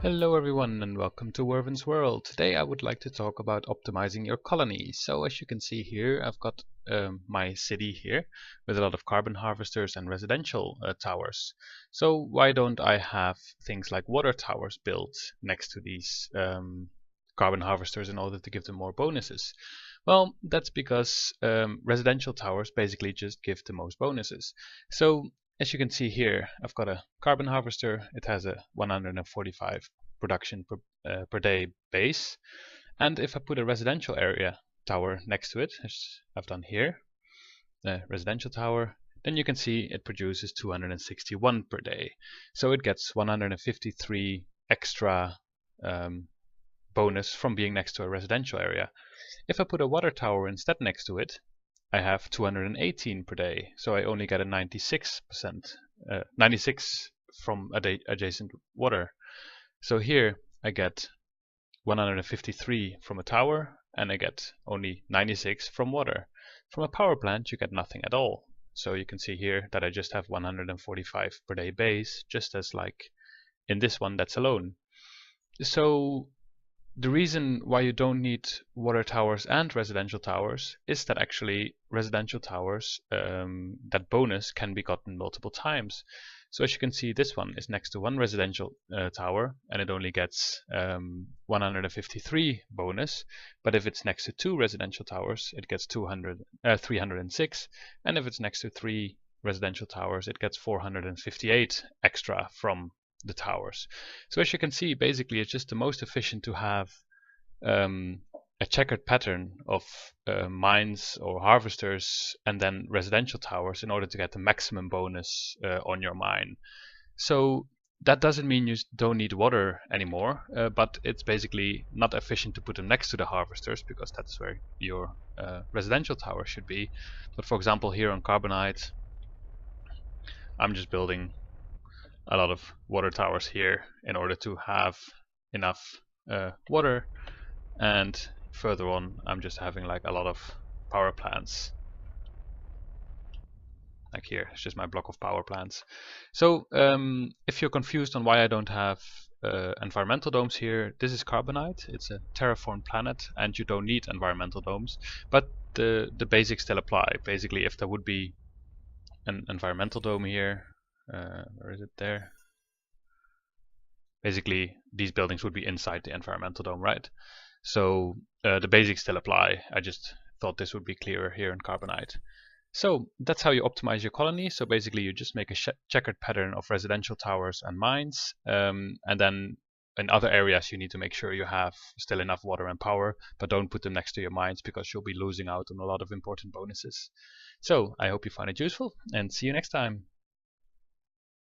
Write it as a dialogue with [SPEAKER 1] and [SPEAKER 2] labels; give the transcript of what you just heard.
[SPEAKER 1] Hello everyone and welcome to Wervin's World. Today I would like to talk about optimizing your colony. So as you can see here, I've got my city here with a lot of carbon harvesters and residential towers. So why don't I have things like water towers built next to these carbon harvesters in order to give them more bonuses? Well, that's because residential towers basically just give the most bonuses. So as you can see here, I've got a carbon harvester. It has a 145 production per day base. And if I put a residential area tower next to it, as I've done here, the residential tower, then you can see it produces 261 per day. So it gets 153 extra bonus from being next to a residential area. If I put a water tower instead next to it, I have 218 per day, so I only get a 96 from adjacent water. So here I get 153 from a tower, and I get only 96 from water. From a power plant you get nothing at all. So you can see here that I just have 145 per day base, just as like in this one that's alone. So the reason why you don't need water towers and residential towers is that actually residential towers, that bonus can be gotten multiple times. So as you can see, this one is next to one residential tower and it only gets 153 bonus. But if it's next to two residential towers, it gets 306. And if it's next to three residential towers, it gets 458 extra from the towers. So as you can see, basically it's just the most efficient to have a checkered pattern of mines or harvesters and then residential towers in order to get the maximum bonus on your mine. So that doesn't mean you don't need water anymore, but it's basically not efficient to put them next to the harvesters because that's where your residential tower should be. But for example, here on Carbonite, I'm just building a lot of water towers here in order to have enough water, and further on I'm just having like a lot of power plants. Like here, it's just my block of power plants. So if you're confused on why I don't have environmental domes here, this is Carbonite. It's a terraformed planet and you don't need environmental domes, but the basics still apply. Basically, if there would be an environmental dome here, where is it there? Basically, these buildings would be inside the environmental dome, right? So the basics still apply. I just thought this would be clearer here in Carbonite. So that's how you optimize your colony. So basically, you just make a checkered pattern of residential towers and mines, and then in other areas you need to make sure you have still enough water and power, but don't put them next to your mines because you'll be losing out on a lot of important bonuses. So I hope you find it useful and see you next time.